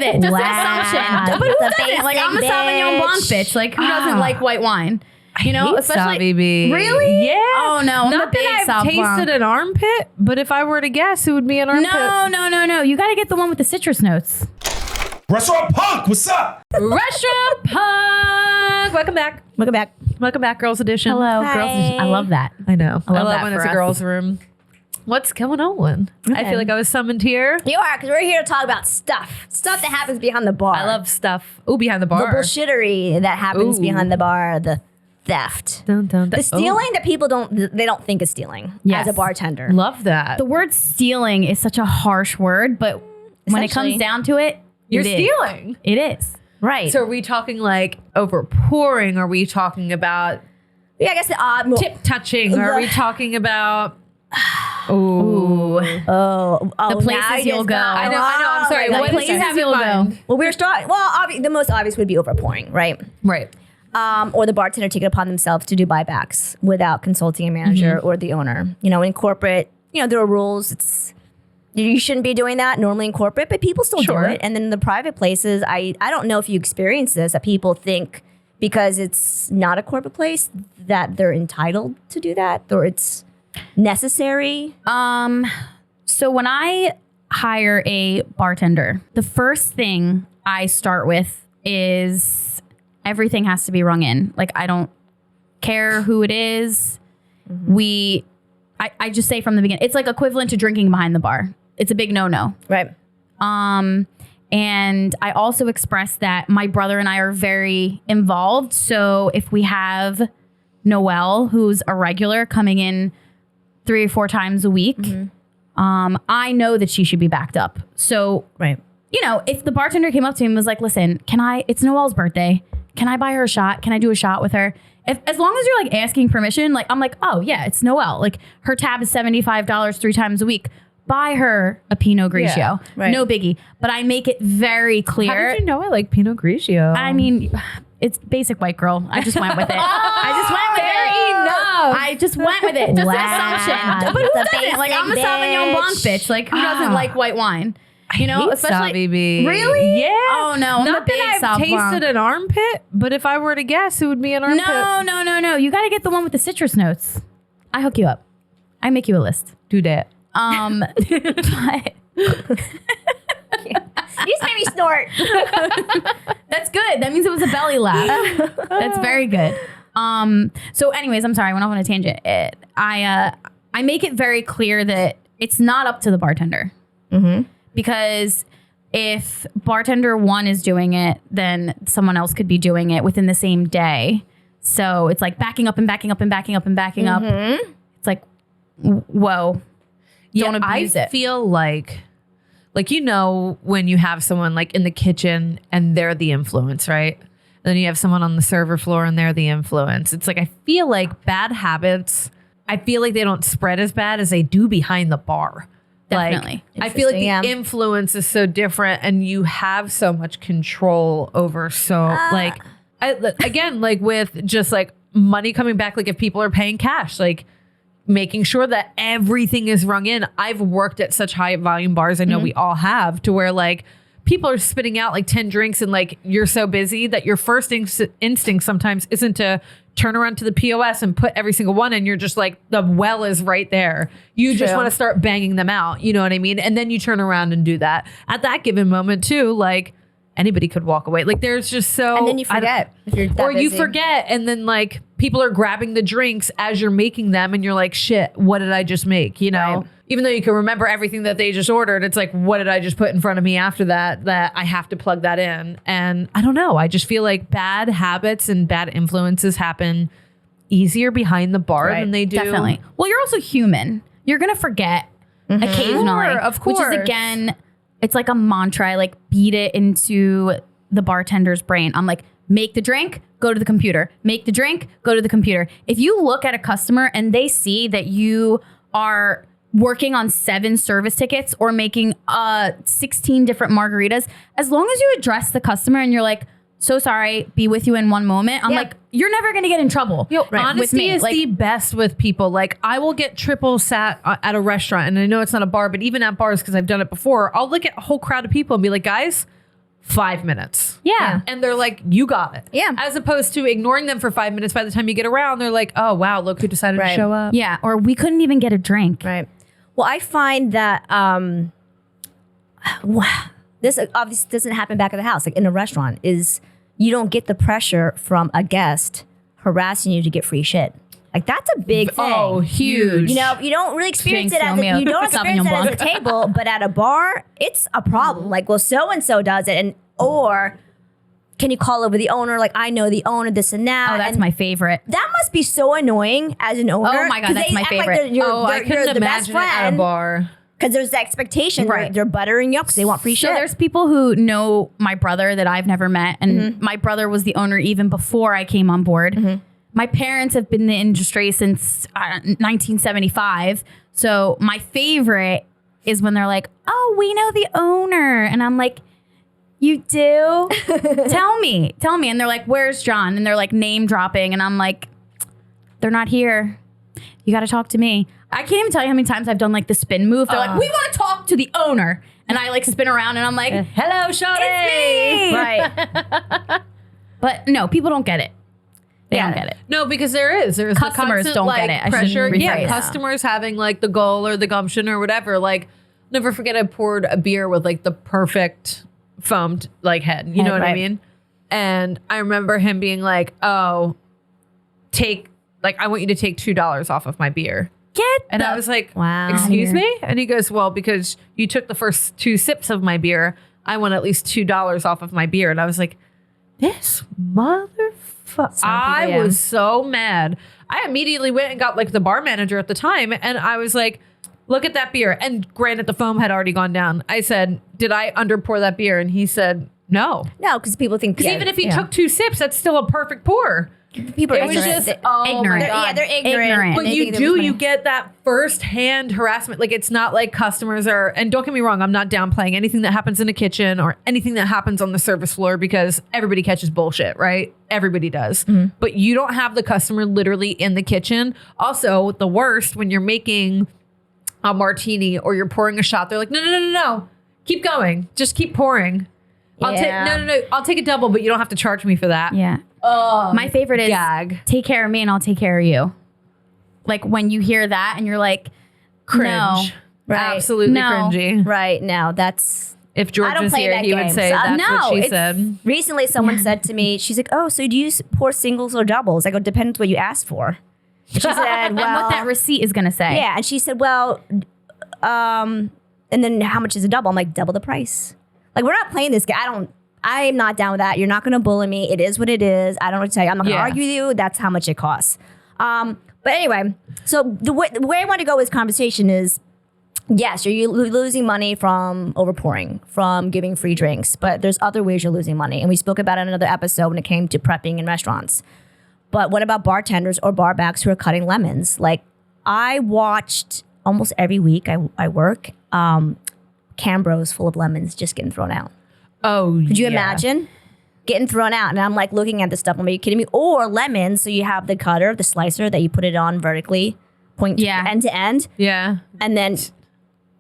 it. Just an assumption. But who doesn't? Like, I'm a Sauvignon Blanc bitch. Like, who doesn't like white wine? You know, especially really. Yeah. Oh no, not that I've tasted an armpit, but if I were to guess, it would be an armpit. No. You got to get the one with the citrus notes. Restaurant Punk, what's up? Restaurant Punk. Welcome back, Girls Edition. Hello, Hi. Girls Edition. I love that. I know. I love that when for it's a us. girls' room. What's going on? I feel like I was summoned here. You are, because we're here to talk about stuff that happens behind the bar. I love stuff. Oh, behind the the bar. bullshittery that happens behind the bar, the theft, Dun, dun, dun. the stealing that people don't think is stealing Yes. as a bartender. Love that. The word stealing is such a harsh word, but when it comes Essentially. down to it, You're it is. stealing. It is. Right. So are we talking like overpouring? Are we talking about yeah, I guess the tip touching? Are we talking about Ooh. oh, The places now you you'll just go. got- I know. I'm sorry. my The What goodness. places is you'll in go. mind? Well, we're starting. Well, the most obvious would be overpouring, right? Right. Or the bartender take it upon themselves to do buybacks without consulting a manager or the owner. You know, in corporate, there are rules. You shouldn't be doing that normally in corporate, but people still Sure. do it. And then in the private places, I don't know if you experience this, that people think because it's not a corporate place that they're entitled to do that or it's necessary. So when I hire a bartender, the first thing I start with is everything has to be rung in. Like, I don't care who it is. I just say from the beginning, it's like equivalent to drinking behind the bar. It's a big no-no. Right. And I also express that my brother and I are very involved. So if we have Noelle, who's a regular coming in 3 or 4 times a week, I know that she should be backed up. So, Right. if the bartender came up to me and was like, listen, it's Noelle's birthday. Can I buy her a shot? Can I do a shot with her? As long as you're like asking permission, like I'm like, oh yeah, it's Noelle. Like her tab is $75 3 times a week. Buy her a Pinot Grigio. Yeah, right. No biggie. But I make it very clear. How did you know I like Pinot Grigio? I mean, it's basic white girl. I just went with it. I just went with it. Just an assumption. But who It's a doesn't? Like, I'm a basic Sauvignon Blanc bitch. bitch. Like, who doesn't like white wine? Savvy B. Really? Yeah. Oh no, I'm Not a big that I've Sauv tasted Blanc. an armpit, but if I were to guess, it would be an armpit. No. You got to get the one with the citrus notes. I hook you up. I make you a list. Do that. But You just made me snort. that's good. That means it was a belly laugh. That's very good. So anyways, I'm sorry, I went off on a tangent. I make it very clear that it's not up to the bartender. Because if bartender 1 is doing it, then someone else could be doing it within the same day. So it's like backing up and backing up and backing up and backing up. It's like, whoa, don't abuse I it. feel like when you have someone like in the kitchen and they're the influence, right? And then you have someone on the server floor and they're the influence. It's like, I feel like bad habits, I feel like they don't spread as bad as they do behind the bar. Definitely. Like, I feel like the Interesting, yeah. influence is so different and you have so much control over again, like with just like money coming back, like if people are paying cash, like making sure that everything is rung in. I've worked at such high volume bars, I know we all have, to where like people are spitting out like 10 drinks and like you're so busy that your first instinct sometimes isn't to turn around to the POS and put every single one in. You're just like, the well is right there. You just want to start banging them out. You know what I mean? And then you turn around and do that. At that given moment too, like anybody could walk away. Like there's just so... And then you forget. If you're that or you busy. forget and then like people are grabbing the drinks as you're making them and you're like, shit, what did I just make? You know? Right. Even though you can remember everything that they just ordered, it's like, what did I just put in front of me after that I have to plug that in? And I don't know. I just feel like bad habits and bad influences happen easier behind the bar than they do. Definitely. Well, you're also human. You're going to forget occasionally. Sure, of Which course. is, again, it's like a mantra. I like beat it into the bartender's brain. I'm like, make the drink, go to the computer. Make the drink, go to the computer. If you look at a customer and they see that you are working on 7 service tickets or making 16 different margaritas, as long as you address the customer and you're like, so sorry, be with you in one moment. I'm like, you're never going to get in trouble. Honesty with me. is Like, the best with people. Like I will get triple sat at a restaurant and I know it's not a bar, but even at bars, because I've done it before, I'll look at a whole crowd of people and be like, guys, 5 minutes. Yeah. And they're like, you got it. Yeah. As opposed to ignoring them for 5 minutes. By the time you get around, they're like, oh, wow, look who decided to show up. Yeah. Or we couldn't even get a drink. Right. Well, I find that this obviously doesn't happen back at the house, like in a restaurant, is you don't get the pressure from a guest harassing you to get free shit. Like that's a big thing. Oh, huge. You know, you don't really experience it Jinx, as Romeo. you don't experience it Sauvignon at a table, but at a bar, it's a problem. Like, well, so and so does it, and or can you call over the owner? Like, I know the owner, this and that. Oh, that's and my favorite. that must be so annoying as an owner. Oh my God, 'cause that's they my act like favorite. I couldn't the best imagine it at a friend bar. because there's the expectation. Right. They're buttering you up because they want free So shit. there's people who know my brother that I've never met. And my brother was the owner even before I came on board. My parents have been in the industry since 1975. So my favorite is when they're like, oh, we know the owner. And I'm like, you do? Tell me. And they're like, where's John? And they're like name dropping. And I'm like, they're not here. You got to talk to me. I can't even tell you how many times I've done like the spin move. They're like, we want to talk to the owner. And I like spin around and I'm like, Hello, Shawty. it's me. Right. But no, people don't get it. They don't get it. No, because there's Customers the constant, don't like, get it. I pressure. shouldn't Yeah, rephrase. customers having like the goal or the gumption or whatever. Like, never forget I poured a beer with like the perfect foamed like head. You know what I right. mean? And I remember him being like, "Oh, I want you to take $2 off of my beer." And I was like, Wow. excuse me? And he goes, well, because you took the first 2 sips of my beer, I want at least $2 off of my beer. And I was like, this motherfucker. I yeah. was so mad. I immediately went and got like the bar manager at the time. And I was like, look at that beer. And granted, the foam had already gone down. I said, did I underpour that beer? And he said, no. No, because people think Because even if he took 2 sips, that's still a perfect pour. people are It was ignorant. just, oh ignorant. my God. They're ignorant. But They you think they're you funny. get that first-hand harassment. Like, it's not like customers are, and don't get me wrong, I'm not downplaying anything that happens in a kitchen or anything that happens on the service floor because everybody catches bullshit, right? Everybody does. But you don't have the customer literally in the kitchen. Also, the worst, when you're making a martini or you're pouring a shot, they're like, no. Keep going. Just keep pouring. Yeah. No. I'll take a double, but you don't have to charge me for that. Yeah. Oh, My favorite is gag. take care of me and I'll take care of you. Like when you hear that and you're like, Cringe. no. Right. Absolutely No. cringy. Right. Now that's If George I don't was play here, that he would game, say so- that's No, what she it's- said. recently someone said to me, she's like, oh, so do you pour singles or doubles? I go, depends what you asked for. And she said, And well, what that receipt is going to say. yeah. And she said, well, and then how much is a double? I'm like, double the price. Like, we're not playing this game. I'm not down with that. You're not going to bully me. It is what it is. I don't know what to tell you. I'm not going to Yeah. argue with you. That's how much it costs. But anyway, so the way I want to go with this conversation is, yes, you're losing money from overpouring, from giving free drinks, but there's other ways you're losing money. And we spoke about it in another episode when it came to prepping in restaurants. But what about bartenders or barbacks who are cutting lemons? Like, I watched almost every week I work, Cambros full of lemons just getting thrown out. Oh, Could you imagine getting thrown out? And I'm like looking at this stuff. I'm like, are you kidding me? Or lemons. So you have the cutter, the slicer that you put it on vertically, point end to end, Yeah. and then it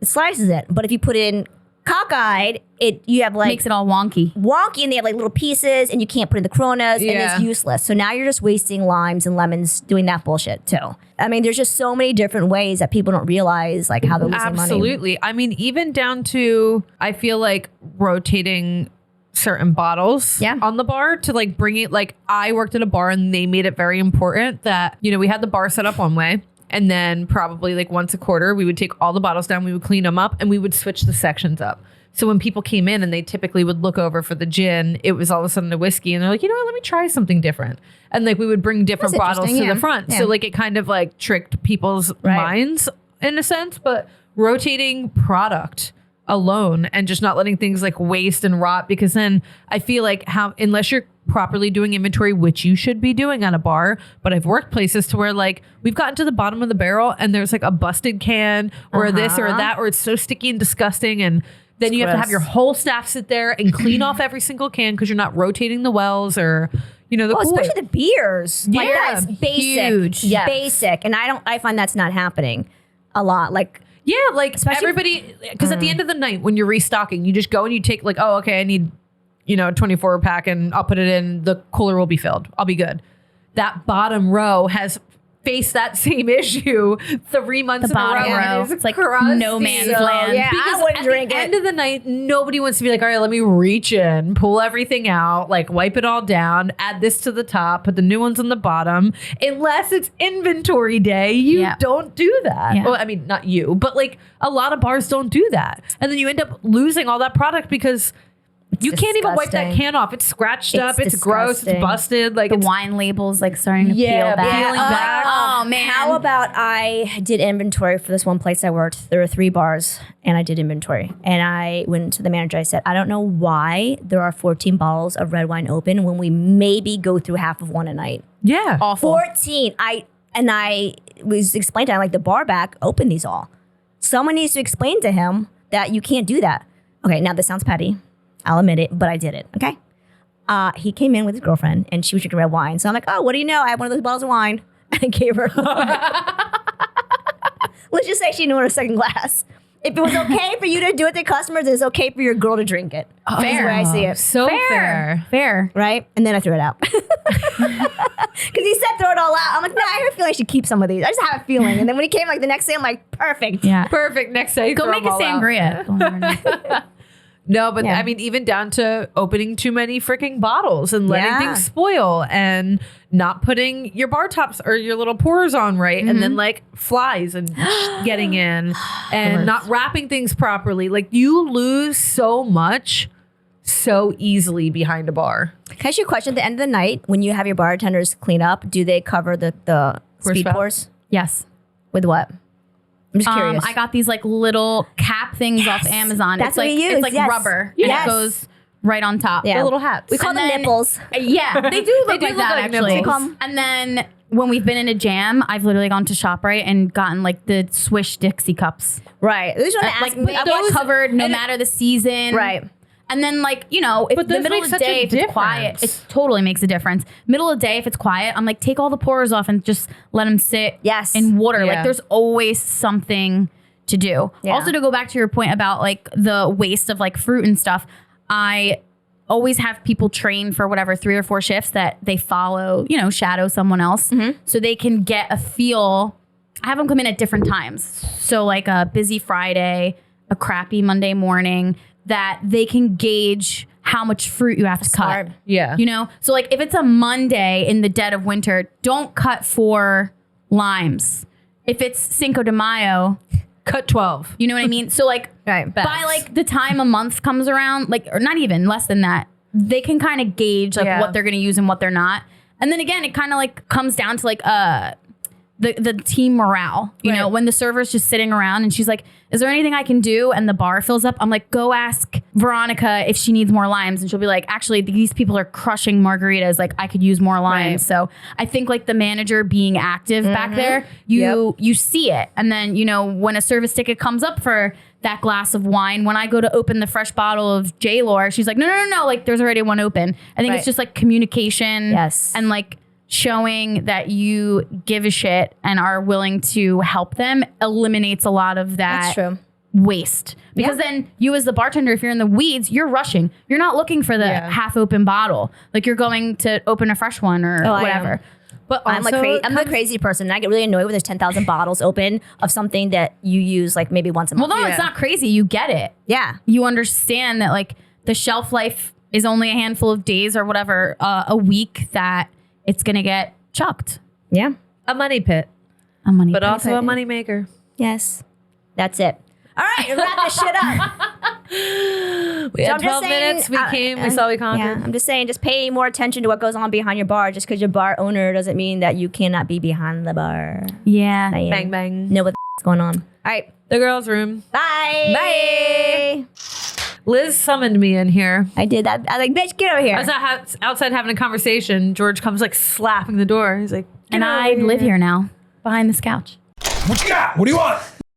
slices it. But if you put it in cockeyed, you have like Makes it all wonky. wonky, and they have like little pieces, and you can't put in the coronas, and Yeah. it's useless. So now you're just wasting limes and lemons doing that bullshit too. I mean, there's just so many different ways that people don't realize like how they're losing money. Absolutely. I mean, even down to, I feel like rotating certain bottles on the bar to like bring it. Like, I worked at a bar and they made it very important that, you know, we had the bar set up one way. And then probably like once a quarter, we would take all the bottles down, we would clean them up, and we would switch the sections up. So when people came in and they typically would look over for the gin, it was all of a sudden a whiskey. And they're like, you know what, let me try something different. And like we would bring different That's bottles to interesting, the front. yeah. So like it kind of like tricked people's minds in a sense. But rotating product alone and just not letting things like waste and rot, because then I feel like unless you're properly doing inventory, which you should be doing at a bar, but I've worked places to where like we've gotten to the bottom of the barrel and there's like a busted can or this or that, or it's so sticky and disgusting, and then you have to have gross. your whole staff sit there and clean off every single can because you're not rotating the wells or, you know, the Well, cooler. especially the beers. Like, Yeah, that's basic. huge. Yeah. Basic. And I find that's not happening a lot. Like, Yeah, like Especially- everybody, because at the end of the night when you're restocking, you just go and you take like, oh, okay, I need a 24 pack and I'll put it in, the cooler will be filled. I'll be good. That bottom row has faced that same issue 3 months in a row. row. It's It's like crusty. no man's land. Yeah, Because I wouldn't at drink the it. end of the night, nobody wants to be like, all right, let me reach in, pull everything out, like wipe it all down, add this to the top, put the new ones on the bottom. Unless it's inventory day, you don't do that. Yeah. Well, I mean, not you, but like a lot of bars don't do that. And then you end up losing all that product because you can't even wipe that disgusting. can off. It's scratched up. It's disgusting. gross. It's busted. Like The it's wine labels like starting to Yeah, peel back. peeling back. Oh man. How about I did inventory for this one place I worked? There were 3 bars and I did inventory. And I went to the manager. I said, I don't know why there are 14 bottles of red wine open when we maybe go through half of one a night. yeah. awful? 14. I was explaining to him, like, the bar back, open these all. Someone needs to explain to him that you can't do that. Okay, now this sounds petty. I'll admit it, but I did it, okay? He came in with his girlfriend, and she was drinking red wine. So I'm like, oh, what do you know? I have one of those bottles of wine. And I gave her. Let's just say she knew her second glass. If it was okay for you to do it to customers, it's okay for your girl to drink it. That's the way I see it. So fair. Fair. Right? And then I threw it out. Because he said throw it all out. I'm like, nah, I have a feeling I should keep some of these. I just have a feeling. And then when he came like the next day, I'm like, perfect. Yeah. Perfect. Next day, Go throw make a them all out. sangria. No, but Yeah. I mean, even down to opening too many freaking bottles and letting Yeah. things spoil and not putting your bar tops or your little pours on right. And then like flies and getting in and not wrapping things properly. Like you lose so much so easily behind a bar. Can I ask you a question? At the end of the night, when you have your bartenders clean up, do they cover the Pour speed spout? pours? Yes. With what? I'm just curious. I got these like little cap things off Amazon. That's it's what like we use, it's like yes. rubber. Yes. And it goes right on top. Yeah. The little hats. We call And them then- nipples. Yeah, they do look do like look that like actually. nipples. And then when we've been in a jam, I've literally gone to ShopRite and gotten like the Swish Dixie cups. Right. Those are Like asking. I've got covered no and it- matter the season. Right. And then like, if But the those middle make of the such a day, if it's quiet, difference. it totally makes a difference. Middle of the day, if it's quiet, I'm like, take all the pours off and just let them sit Yes. in water. Yeah. Like there's always something to do. Yeah. Also to go back to your point about like the waste of like fruit and stuff, I always have people train for whatever 3 or 4 shifts that they follow, shadow someone else so they can get a feel. I have them come in at different times. So like a busy Friday, a crappy Monday morning, that they can gauge how much fruit you have to Smart. cut. Yeah. So like if it's a Monday in the dead of winter, don't cut 4 limes. If it's Cinco de Mayo, Cut 12. you know what I mean? So like Right. by like the time a month comes around, like, or not even less than that, they can kind of gauge like Yeah. what they're going to use and what they're not. And then again, it kind of like comes down to like the team morale. You know, Right. when the server's just sitting around and she's like, "Is there anything I can do?" and the bar fills up, I'm like, "Go ask Veronica if she needs more limes," and she'll be like, "Actually, these people are crushing margaritas. Like, I could use more limes." Right. So I think like the manager being active back there, you see it, and then when a service ticket comes up for that glass of wine, when I go to open the fresh bottle of J-Lore, she's like, no, like there's already one open. I think Right. it's just like communication, Yes. and like showing that you give a shit and are willing to help them eliminates a lot of that That's true. waste. Because then you as the bartender, if you're in the weeds, you're rushing. You're not looking for the Yeah. half open bottle. Like you're going to open a fresh one or I am. whatever. But I'm like also I'm the crazy person. And I get really annoyed when there's 10,000 bottles open of something that you use like maybe once a Well, month. no, it's not crazy. You get it. Yeah. You understand that like the shelf life is only a handful of days or whatever, a week that it's going to get chucked. Yeah. a money pit, A money but pit. also a money maker. Yes. That's it. All right, wrap this shit up. We So had I'm just 12 minutes. We saying, came. We saw. We conquered. Yeah, I'm just saying, just pay more attention to what goes on behind your bar. Just because you're bar owner doesn't mean that you cannot be behind the bar. Yeah. Saying, Bang bang. Know what the going on. All right. The girls' room. Bye. Bye. Liz summoned me in here. I did that. I was like, bitch, get over here. I was outside having a conversation. George comes like slapping the door. He's like, And I live here now behind this couch. What you got? What do you want?